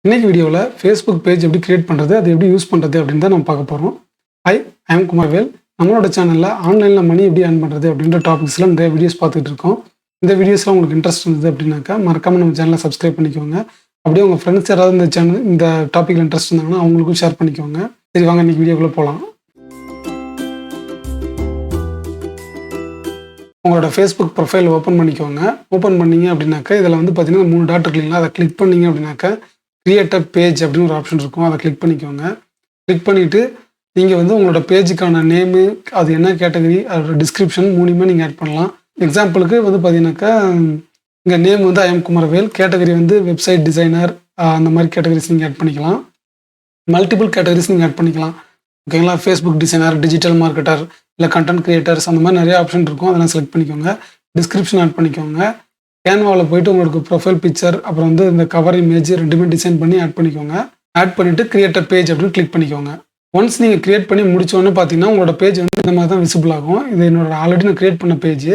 இன்னைக்கு வீடியோவில் Facebook page எப்படி கிரியேட் பண்ணுறது, அது எப்படி யூஸ் பண்ணுறது அப்படின்னு தான் நம்ம பார்க்க போகிறோம். Hi, I am Kumarvel. நம்மளோட சேனலில் ஆன்லைனில் மணி எப்படி ஏர்ன் பண்ணுறது அப்படின்ற டாபிக்ஸில் நிறைய வீடியோஸ் பார்த்துட்டு இருக்கோம். இந்த வீடியோஸில் உங்களுக்கு இன்ட்ரெஸ்ட் இருந்தது அப்படின்னாக்கா மறக்காமல் நம்ம சேனலை சப்ஸ்கிரைப் பண்ணிக்கோங்க. அப்படியே உங்கள் ஃப்ரெண்ட்ஸ் யாராவது இந்த டாப்பிக்கில் இன்ட்ரெஸ்ட் இருந்தாங்கன்னா அவங்களுக்கும் ஷேர் பண்ணிக்கோங்க. சரி, வாங்க இன்னைக்கு வீடியோக்குள்ளே போகலாம். உங்களோட ஃபேஸ்புக் ப்ரொஃபைல் ஓப்பன் பண்ணிக்கோங்க. ஓப்பன் பண்ணிங்க அப்படின்னாக்கா இதில் வந்து பார்த்தீங்கன்னா 3 டாட் இருக்குங்களா, அதை கிளிக் பண்ணிங்க அப்படின்னாக்கா கிரியேட் அ பேஜ் அப்படின்னு ஒரு ஆப்ஷன் இருக்கும். அதை கிளிக் பண்ணிக்கோங்க. கிளிக் பண்ணிவிட்டு நீங்கள் வந்து உங்களோட பேஜுக்கான நேமு, அது என்ன கேட்டகரி, அதோட டிஸ்கிரிப்ஷன் மூலியமாக நீங்கள் ஆட் பண்ணலாம். எக்ஸாம்பிளுக்கு வந்து பார்த்தீங்கன்னாக்கா இங்கே நேம் வந்து ஐ எம் குமாரவேல், கேட்டகரி வந்து வெப்சைட் டிசைனர், அந்த மாதிரி கேட்டகரிஸ் நீங்கள் ஆட் பண்ணிக்கலாம். மல்டிபிள் கேட்டகரிஸ் நீங்கள் ஆட் பண்ணிக்கலாம். ஓகேங்களா. ஃபேஸ்புக் டிசைனர், டிஜிட்டல் மார்க்கெட்டர், இல்லை கண்டென்ட் கிரியேட்டர்ஸ், அந்த மாதிரி நிறைய ஆப்ஷன் இருக்கும். அதெல்லாம் செலக்ட் பண்ணிக்கோங்க. டிஸ்கிரிப்ஷன் ஆட் பண்ணிக்கோங்க. கேன்வாவில் போய்ட்டு உங்களுக்கு ப்ரொஃபைல் பிக்சர், அப்புறம் வந்து இந்த கவர் இமேஜ் ரெண்டுமே டிசைன் பண்ணி ஆட் பண்ணிக்கோங்க. ஆட் பண்ணிவிட்டு கிரியேட் அ பேஜ் அப்படின்னு கிளிக் பண்ணிக்கோங்க. ஒன்ஸ் நீங்கள் கிரியேட் பண்ணி முடிச்சோன்னு பார்த்தீங்கன்னா உங்களோட பேஜ் வந்து இந்த மாதிரி தான் விசிபிள் ஆகும். இது என்னோட ஆல்ரெடி நான் கிரியேட் பண்ண பேஜ்.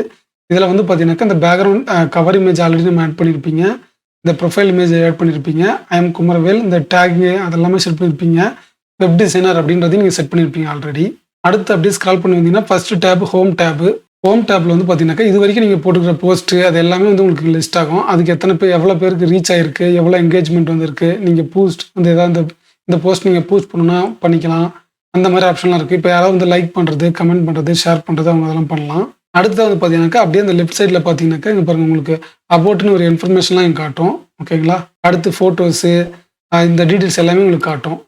இதில் வந்து பார்த்தீங்கன்னாக்கா இந்த பேக்ரவுண்ட் கவர் இமேஜ் ஆல்ரெடி நம்ம ஆட் பண்ணியிருப்பீங்க. இந்த ப்ரொஃபைல் இமேஜ் ஆட் பண்ணியிருப்பீங்க. ஐ எம் குமாரவேல், இந்த டேகு அதெல்லாமே செட் பண்ணியிருப்பீங்க. வெப் டிசைனர் அப்படின்றதையும் நீங்கள் செட் பண்ணியிருப்பீங்க ஆல்ரெடி. அடுத்து அப்படியே ஸ்க்ரால் பண்ணி வந்தீங்கன்னா first tab home tab. Home டேப்பில் வந்து பார்த்தீங்கன்னாக்கா இது வரைக்கும் நீங்கள் போட்டுக்கிற போஸ்ட்டு அது எல்லாமே வந்து உங்களுக்கு லிஸ்ட் ஆகும். அதுக்கு எத்தனை பேர், எவ்வளோ பேருக்கு ரீச் ஆகிருக்கு, எவ்வளோ என்கேஜ்மெண்ட் வந்துருக்கு, நீங்கள் பூஸ்ட் வந்து ஏதாவது இந்த போஸ்ட் நீங்கள் பூஸ்ட் பண்ணணும்னா பண்ணிக்கலாம். அந்த மாதிரி ஆப்ஷன்லாம் இருக்குது. இப்போ யாராவது வந்து லைக் பண்ணுறது, கமெண்ட் பண்ணுறது, ஷேர் பண்ணுறது, அவங்க அதெல்லாம் பண்ணலாம். அடுத்து வந்து பார்த்தீங்கன்னாக்கா அப்படியே அந்த லெஃப்ட் சைடில் பார்த்தீங்கன்னாக்கா இங்கே பாருங்கள், உங்களுக்கு அபவுட்னு ஒரு இன்ஃபர்மேஷன்லாம் இங்கே காட்டும். ஓகேங்களா. அடுத்து ஃபோட்டோஸு, இந்த டீட்டெயில்ஸ் எல்லாமே உங்களுக்கு காட்டும்.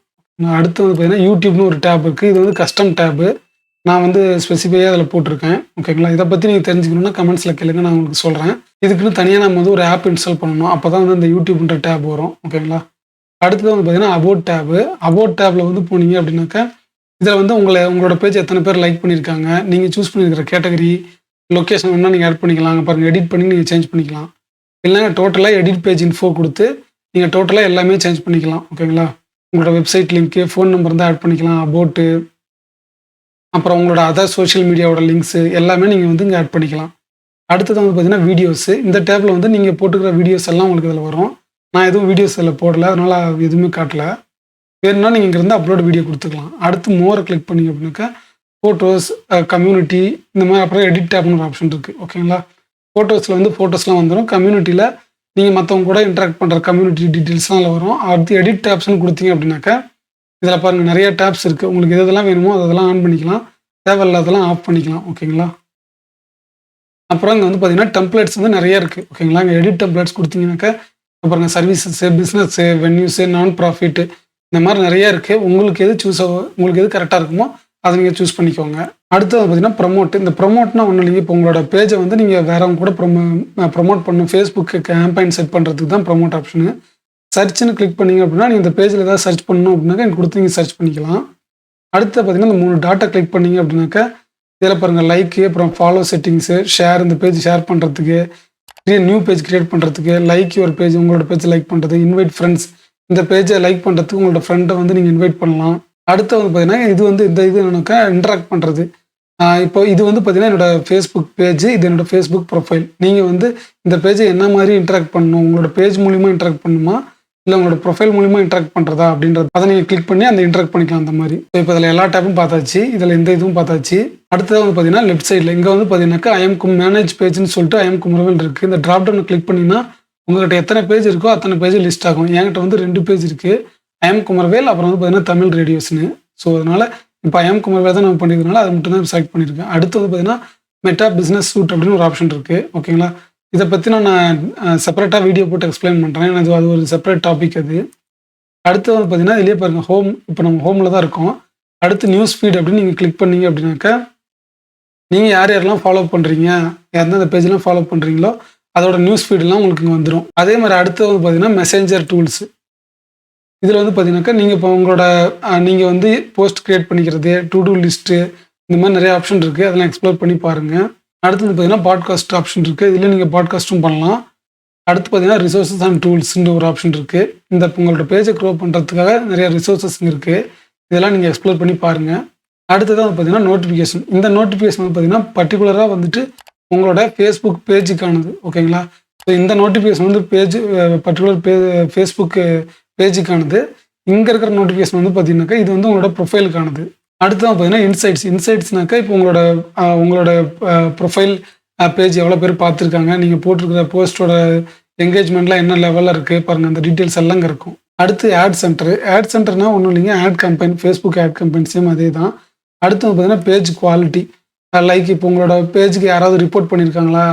அடுத்து வந்து பார்த்தீங்கன்னா யூடியூப்னு ஒரு டேப் இருக்குது. இது வந்து கஸ்டம் டேபு. நான் வந்து ஸ்பெசிஃபையாக அதில் போட்டிருக்கேன். ஓகேங்களா. இதை பற்றி நீங்கள் தெரிஞ்சுக்கணுன்னா கமெண்ட்ஸில் கேளுங்க, நான் உங்களுக்கு சொல்கிறேன். இதுக்குன்னு தனியாக நம்ம வந்து ஒரு ஆப் இன்ஸ்டால் பண்ணணும். அப்போ தான் வந்து இந்த யூடியூப்ன்ற டேப் வரும். ஓகேங்களா. அடுத்தது வந்து பார்த்தீங்கன்னா அபவுட் டேபு. அபவுட் டேப்பில் வந்து போனீங்க அப்படின்னாக்கா இதில் வந்து உங்களோட பேஜ் எத்தனை பேர் லைக் பண்ணியிருக்காங்க, நீங்கள் சூஸ் பண்ணியிருக்கிற கேட்டகரி, லொக்கேஷன் வேணால் நீங்கள் ஆட் பண்ணிக்கலாம். பாருங்கள், எடிட் பண்ணி நீங்கள் சேஞ்ச் பண்ணிக்கலாம். இல்லைன்னா டோட்டலாக எடிட் பேஜ் இன்ஃபோ கொடுத்து நீங்கள் டோட்டலாக எல்லாமே சேஞ்ச் பண்ணிக்கலாம். ஓகேங்களா. உங்களோட வெப்சைட் லிங்க்கு, ஃபோன் நம்பர் தான் ஆட் பண்ணிக்கலாம். அபவுட்டு, அப்புறம் உங்களோட அதர் சோஷியல் மீடியாவோட லிங்க்ஸு எல்லாமே நீங்கள் வந்து இங்கே ஆட் பண்ணிக்கலாம். அடுத்தது வந்து பார்த்தீங்கன்னா வீடியோஸு. இந்த டேப்பில் வந்து நீங்கள் போட்டுக்கிற வீடியோஸ் எல்லாம் உங்களுக்கு இதில் வரும். நான் எதுவும் வீடியோஸ் இதில் போடலை, அதனால் எதுவுமே காட்டலை. வேணும்னா நீங்கள் இங்கேருந்து அப்லோட் வீடியோ கொடுத்துக்கலாம். அடுத்து மோரை கிளிக் பண்ணிங்க அப்படின்னாக்கா ஃபோட்டோஸ், கம்யூனிட்டி, இந்த மாதிரி அப்புறம் எடிட் டேப்னு ஒரு ஆப்ஷன் இருக்குது. ஓகேங்களா. ஃபோட்டோஸில் வந்து ஃபோட்டோஸ்லாம் வந்துடும். கம்யூனிட்டியில் நீங்கள் மற்றவங்க கூட இன்ட்ராக்ட் பண்ணுற கம்யூனிட்டி டீட்டெயில்ஸ்லாம் அதில் வரும். அடுத்து எடிட் டேப்ஸ்னு கொடுத்தீங்க அப்படின்னாக்கா இதில் பாருங்கள் நிறைய டேப்ஸ் இருக்குது. உங்களுக்கு எதெல்லாம் வேணுமோ அதெல்லாம் ஆன் பண்ணிக்கலாம், தேவையில்லாதெல்லாம் ஆஃப் பண்ணிக்கலாம். ஓகேங்களா. அப்புறம் இங்கே வந்து பார்த்தீங்கன்னா டெம்ப்ளேட்ஸ் வந்து நிறைய இருக்குது. ஓகேங்களா. இங்கே எடிட் டெம்ப்ளேட்ஸ் கொடுத்தீங்கன்னாக்கா பாருங்கள், சர்வீசஸ்ஸு, பிஸ்னஸ்ஸு, வென்யூஸு, நான் ப்ராஃபிட்டு, இந்த மாதிரி நிறைய இருக்குது. உங்களுக்கு எது கரெக்டாக இருக்குமோ அதை நீங்கள் சூஸ் பண்ணிக்கோங்க. அடுத்து வந்து பார்த்தீங்கன்னா ப்ரொமோட். இந்த ப்ரொமோட்னா ஒன்றும் இல்லைங்க. இப்போ உங்களோட பேஜை வந்து நீங்கள் வேறவங்க கூட ப்ரொமோட் பண்ணணும். ஃபேஸ்புக்கு கேம்பெயின் செட் பண்ணுறதுக்கு தான் ப்ரொமோட் ஆப்ஷனு. சர்ச்னு கிளிக் பண்ணிங்க அப்படின்னா நீங்கள் இந்த பேஜில் ஏதாவது சர்ச் பண்ணணும் அப்படின்னாக்கா எனக்கு கொடுத்து நீங்கள் சர்ச் பண்ணிக்கலாம். அடுத்து பார்த்தீங்கன்னா இந்த 3 டாட்டா கிளிக் பண்ணிங்க அப்படின்னாக்கா இதில் பாருங்கள் லைக்கு, அப்புறம் ஃபாலோ செட்டிங்ஸு, ஷேர், இந்த பேஜ் ஷேர் பண்ணுறதுக்கு, நியூ பேஜ் கிரியேட் பண்ணுறதுக்கு, லைக் ஒரு பேஜ், உங்களோட பேஜ் லைக் பண்ணுறது, இன்வைட் ஃப்ரெண்ட்ஸ், இந்த பேஜை லைக் பண்ணுறதுக்கு உங்களோட ஃப்ரெண்டை வந்து நீங்கள் இன்வைட் பண்ணலாம். அடுத்து வந்து பார்த்தீங்கன்னா இது வந்து இது என்னக்கா இன்ட்ராக்ட் பண்ணுறது. இப்போ இது வந்து பார்த்தீங்கன்னா என்னோடய ஃபேஸ்புக் பேஜ், இது என்னோடய ஃபேஸ்புக் ப்ரொஃபைல். நீங்கள் வந்து இந்த பேஜை என்ன மாதிரி இன்ட்ராக்ட் பண்ணணும், உங்களோட பேஜ் மூலிமா இன்ட்ராக்ட் பண்ணணுமா, இல்லை உங்களோட ப்ரொஃபைல் மூலிமா இன்ட்ராக்ட் பண்ணுறதா அப்படின்றது அதை நீங்கள் கிளிக் பண்ணி அந்த இன்ட்ராக்ட் பண்ணிக்கலாம். அந்த மாதிரி இப்போ இதில் எல்லா டேப்பும் பார்த்தாச்சு, இதில் இந்த இதுவும் பார்த்தாச்சு. அடுத்தது வந்து பார்த்தீங்கன்னா லெஃப்ட் சைடில் இங்கே வந்து பார்த்தீங்கன்னாக்கா ஐ எம் மேனேஜ் பேஜ்னு சொல்லிட்டு ஐ எம் குமாரவேல் இருக்குது. இந்த ட்ராப் டவுன் கிளிக் பண்ணிங்கன்னா உங்கள்கிட்ட எத்தனை பேஜ் இருக்கோ அத்தனை பேஜ் லிஸ்ட் ஆகும். என்கிட்ட வந்து 2 பேஜ் இருக்குது, ஐ எம் குமாரவேல், அப்புறம் வந்து பார்த்தீங்கன்னா தமிழ் ரேடியோஸ்னு. ஸோ அதனால் இப்போ ஐ எம் குமாரவேல் தான் நம்ம பண்ணியிருக்கனால அதை மட்டும் தான் செலக்ட் பண்ணியிருக்கேன். அடுத்து வந்து பார்த்தீங்கன்னா மெட்டா பிஸ்னஸ் சூட் அப்படின்னு ஒரு ஆப்ஷன் இருக்குது. ஓகேங்களா. இதை பற்றி நான் செப்பரேட்டாக வீடியோ போட்டு எக்ஸ்பிளைன் பண்ணுறேன். அது ஒரு செப்பரேட் டாபிக் அது. அடுத்து வந்து பார்த்தீங்கன்னா இதுலேயே பாருங்கள் ஹோம். இப்போ நம்ம ஹோமில் தான் இருக்கோம். அடுத்து நியூஸ் ஃபீட் அப்படின்னு நீங்கள் கிளிக் பண்ணீங்க அப்படின்னாக்கா நீங்கள் யாரெல்லாம் ஃபாலோ பண்ணுறீங்க, எந்தெந்த பேஜெலாம் ஃபாலோ பண்ணுறீங்களோ அதோட நியூஸ் ஃபீடெல்லாம் உங்களுக்கு இங்கே வந்துடும். அதே மாதிரி அடுத்து வந்து பார்த்தீங்கன்னா மெசேஞ்சர் டூல்ஸு. இதில் வந்து பார்த்தீங்கன்னாக்கா நீங்கள் இப்போ நீங்கள் வந்து போஸ்ட் க்ரியேட் பண்ணிக்கிறது, டு டூ லிஸ்ட்டு, இந்த மாதிரி நிறைய ஆப்ஷன் இருக்குது. அதெல்லாம் எக்ஸ்ப்ளோர் பண்ணி பாருங்கள். அடுத்து வந்து பார்த்தீங்கன்னா பாட்காஸ்ட் ஆப்ஷன் இருக்குது. இதில் நீங்கள் பாட்காஸ்ட்டும் பண்ணலாம். அடுத்து பார்த்தீங்கன்னா ரிசோர்ஸஸ் அண்ட் டூல்ஸ்ன்ற ஒரு ஆப்ஷன் இருக்குது. இந்த உங்களோட பேஜை க்ரோ பண்ணுறதுக்காக நிறைய ரிசோர்ஸஸ் இருக்குது. இதெல்லாம் நீங்கள் எக்ஸ்ப்ளோர் பண்ணி பாருங்கள். அடுத்ததான் வந்து பார்த்தீங்கன்னா நோட்டிஃபிகேஷன். இந்த நோட்டிஃபிகேஷன் வந்து பார்த்தீங்கன்னா பர்டிகுலராக வந்துட்டு உங்களோட ஃபேஸ்புக் பேஜுக்கானது. ஓகேங்களா. ஸோ இந்த நோட்டிஃபிகேஷன் வந்து பர்டிகுலர் ஃபேஸ்புக்கு பேஜுக்கானது. இங்கே இருக்கிற நோட்டிஃபிகேஷன் வந்து பார்த்தீங்கன்னாக்கா இது வந்து உங்களோட ப்ரொஃபைலுக்கானது. அடுத்ததான் பார்த்தீங்கன்னா இன்சைட்ஸ்னாக்கா இப்போ உங்களோட ப்ரொஃபைல் பேஜ் எவ்வளோ பேர் பார்த்துருக்காங்க, நீங்கள் போட்டிருக்கிற போஸ்ட்டோட என்கேஜ்மெண்ட்லாம் என்ன லெவலில் இருக்குது பாருங்கள், அந்த டீட்டெயில்ஸ் எல்லாம் இங்கே இருக்கும். அடுத்து ஆட் சென்டர்னா ஒன்றும் இல்லைங்க, ad company, Facebook ad company same அதே தான். அடுத்து பார்த்தீங்கன்னா பேஜ் குவாலிட்டி, லைக் இப்போ உங்களோட பேஜுக்கு யாராவது ரிப்போர்ட் பண்ணியிருக்காங்களா,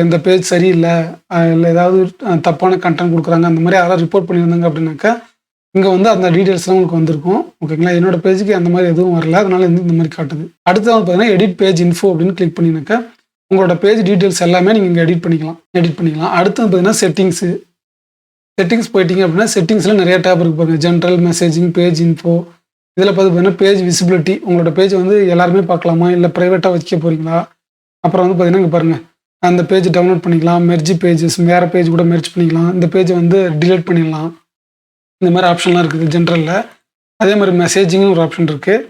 இந்த பேஜ் சரியில்லை, இல்லை ஏதாவது தப்பான கண்டென்ட் கொடுக்குறாங்க, அந்த மாதிரி யாராவது ரிப்போர்ட் பண்ணியிருந்தாங்க அப்படின்னாக்கா இங்கே வந்து அந்த டீட்டெயில்ஸ்லாம் உங்களுக்கு வந்திருக்கும். ஓகேங்களா, என்னோட பேஜுக்கு அந்த மாதிரி எதுவும் வரல, அதனால இந்த மாதிரி காட்டுது. அடுத்து வந்து பார்த்தீங்கன்னா எடிட் பேஜ் இன்ஃபோ அப்படின்னு கிளிக் பண்ணினாக்கா உங்களோட பேஜ் டீட்டெயில்ஸ் எல்லாமே நீங்கள் இங்கே எடிட் பண்ணிக்கலாம். அடுத்து வந்து பார்த்தீங்கன்னா செட்டிங்ஸ் போயிட்டீங்க அப்படின்னா செட்டிங்ஸில் நிறைய டேப் இருக்கு பாருங்க. General, messaging, page info. இதில் பார்த்தீங்கன்னா பேஜ் விசிபிலிட்டி, உங்களோட பேஜ் வந்து எல்லாருமே பார்க்கலாமா, இல்லை ப்ரைவேட்டாக வச்சுக்க போகிறீங்களா. அப்புறம் வந்து பார்த்தீங்கன்னா இங்கே பாருங்கள், அந்த பேஜ் டவுன்லோட் பண்ணிக்கலாம், மெர்ஜ் பேஜஸ், வேறு பேஜ் கூட மெர்ஜ் பண்ணிக்கலாம், இந்த பேஜை வந்து டிலீட் பண்ணிடலாம். இந்த மாதிரி ஆப்ஷன்லாம் இருக்குது ஜென்ரலில். அதே மாதிரி மெசேஜிங்னு ஒரு ஆப்ஷன் இருக்குது.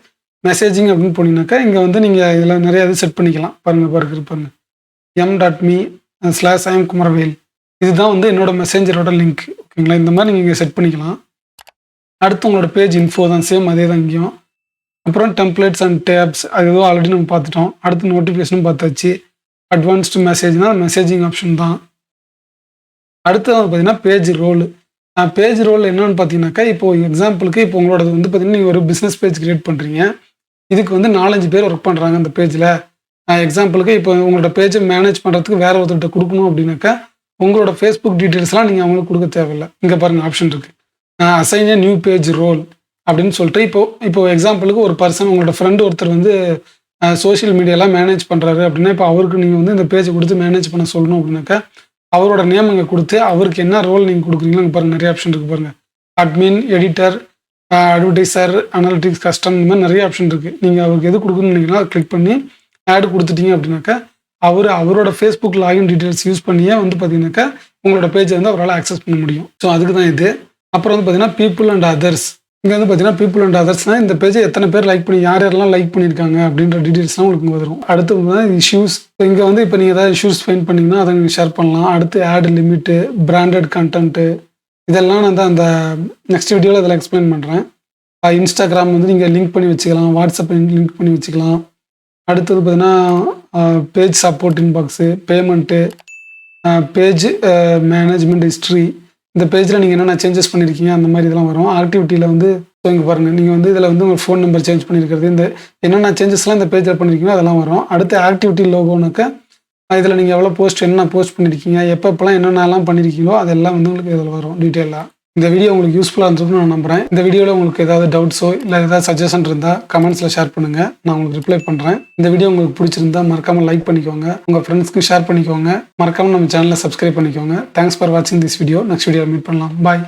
மெசேஜிங் அப்படின்னு போனீங்கன்னாக்கா இங்கே வந்து நீங்கள் இதில் நிறைய இது செட் பண்ணிக்கலாம். பாருங்கள் m.me/imkumarvel. இதுதான் வந்து என்னோட மெசேஞ்சரோட லிங்க். ஓகேங்களா, இந்த மாதிரி நீங்கள் இங்கே செட் பண்ணிக்கலாம். அடுத்து உங்களோட பேஜ் இன்ஃபோ தான், சேம் அதே தான் இங்கேயும். அப்புறம் டெம்ப்ளேட்ஸ் அண்ட் டேப்ஸ், அது எதுவும் ஆல்ரெடி நம்ம பார்த்துட்டோம். அடுத்து நோட்டிஃபிகேஷனும் பார்த்தாச்சு. அட்வான்ஸ்டு மெசேஜ்னால் மெசேஜிங் ஆப்ஷன் தான். அடுத்து வந்து பார்த்தீங்கன்னா பேஜ் ரோல் என்னன்னு பார்த்தீங்கன்னாக்கா, இப்போ எக்ஸாம்பிளுக்கு இப்போ உங்களோட வந்து பார்த்தீங்கன்னா நீங்கள் ஒரு பிஸ்னஸ் பேஜ் கிரியேட் பண்ணுறீங்க. இதுக்கு வந்து 4-5 பேர் ஒர்க் பண்ணுறாங்க அந்த பேஜில். எக்ஸாம்பிளுக்கு இப்போ உங்களோட பேஜை மேனேஜ் பண்ணுறதுக்கு வேறு ஒருத்தர்கிட்ட கொடுக்கணும் அப்படின்னாக்கா உங்களோட ஃபேஸ்புக் டீட்டெயில்ஸ்லாம் நீங்கள் அவங்களுக்கு கொடுக்க தேவையில்லை. இங்கே பாருங்கள் ஆப்ஷன் இருக்குது, assign a new page role அப்படின்னு சொல்லிட்டு. இப்போ எக்ஸாம்பிளுக்கு ஒரு பர்சன், உங்களோட ஃப்ரெண்டு ஒருத்தர் வந்து சோஷியல் மீடியாலாம் மேனேஜ் பண்ணுறாரு அப்படின்னா, இப்போ அவருக்கு நீங்கள் வந்து இந்த பேஜை கொடுத்து மேனேஜ் பண்ண சொல்லணும் அப்படின்னாக்கா அவரோட நேம் இங்கே கொடுத்து அவருக்கு என்ன ரோல் நீங்கள் கொடுக்குறீங்களோ இங்கே பாருங்கள், நிறைய ஆப்ஷன் இருக்குது பாருங்கள். Admin, editor, advertiser, analytics, custom, இந்த மாதிரி நிறைய ஆப்ஷன் இருக்குது. நீங்கள் அவருக்கு எது கொடுக்கணும்னு நினைக்கிறீங்களோ அதை கிளிக் பண்ணி ஆடு கொடுத்துட்டீங்க அப்படின்னாக்கா அவரோட ஃபேஸ்புக் லாகின் டீட்டெயில்ஸ் யூஸ் பண்ணியே வந்து பார்த்தீங்கன்னாக்கா உங்களோட பேஜை வந்து அவரால் ஆக்சஸ் பண்ண முடியும். ஸோ அதுக்கு தான் இது. அப்புறம் வந்து பார்த்தீங்கன்னா பீப்புள் அண்ட் அதர்ஸ். இங்கே வந்து பார்த்தீங்கன்னா பீப்புள் அண்ட் அதர்ஸ்னால் இந்த பேஜை எத்தனை பேர் லைக் பண்ணி, யாரெல்லாம் லைக் பண்ணியிருக்காங்க அப்படின்ற டீட்டெயில்ஸ்லாம் உங்களுக்கு வரும். அடுத்து வந்து இஷ்யூஸ். இங்கே வந்து இப்போ நீங்கள் ஏதாவது இஷ்யூஸ் ஃபைண்ட் பண்ணிங்கன்னா அதை நீங்கள் ஷேர் பண்ணலாம். அடுத்து ஆட் லிமிட்டு, பிராண்டட் கண்டென்ட்டு, இதெல்லாம் நான் தான் அந்த நெக்ஸ்ட் வீடியோவில் இதில் எக்ஸ்பிளைன் பண்ணுறேன். இன்ஸ்டாகிராம் வந்து நீங்கள் லிங்க் பண்ணி வச்சுக்கலாம், வாட்ஸ்அப் லிங்க் பண்ணி வச்சுக்கலாம். அடுத்தது பார்த்தீங்கன்னா page support inbox, payment, page management history. இந்த பேஜில் நீங்கள் என்னென்ன சேஞ்சஸ் பண்ணியிருக்கீங்க அந்த மாதிரி இதெல்லாம் வரும். ஆக்டிவிட்டியில் வந்து இங்கே பாருங்கள், நீங்கள் வந்து இதில் வந்து உங்கள் ஃபோன் நம்பர் சேஞ்ச் பண்ணியிருக்கிறது, இந்த என்னென்ன சேஞ்சஸ்லாம் இந்த பேஜில் பண்ணியிருக்கீங்களோ அதெல்லாம் வரும். அடுத்து ஆக்டிவிட்டி லோகோனாக்கா இதில் நீங்கள் எவ்வளோ என்ன போஸ்ட் பண்ணியிருக்கீங்க, எப்பப்பெல்லாம் என்னென்னலாம் பண்ணியிருக்கீங்களோ அதெல்லாம் வந்து உங்களுக்கு இதில் வரும் டீட்டெயிலாக. இந்த வீடியோ உங்களுக்கு யூஸ்ஃபுல்லாக இருந்திருக்குன்னு நான் நம்புகிறேன். இந்த வீடியோவில் உங்களுக்கு ஏதாவது டவுட்ஸோ இல்லை ஏதாவது சஜஷன் இருந்தால் கமெண்ட்ஸில் ஷேர் பண்ணுங்கள், நான் உங்களுக்கு ரிப்ளை பண்ணுறேன். இந்த வீடியோ உங்களுக்கு பிடிச்சிருந்தா மறக்காமல் லைக் பண்ணிக்கோங்க, உங்கள் ஃப்ரெண்ட்ஸ்க்கு ஷேர் பண்ணிக்கோங்க, மறக்காமல் நம்ம சேனலை சப்ஸ்கிரைப் பண்ணிக்கோங்க. தேங்க்ஸ் ஃபார் வாட்சிங் this video. Next video meet பண்ணலாம். பாய்.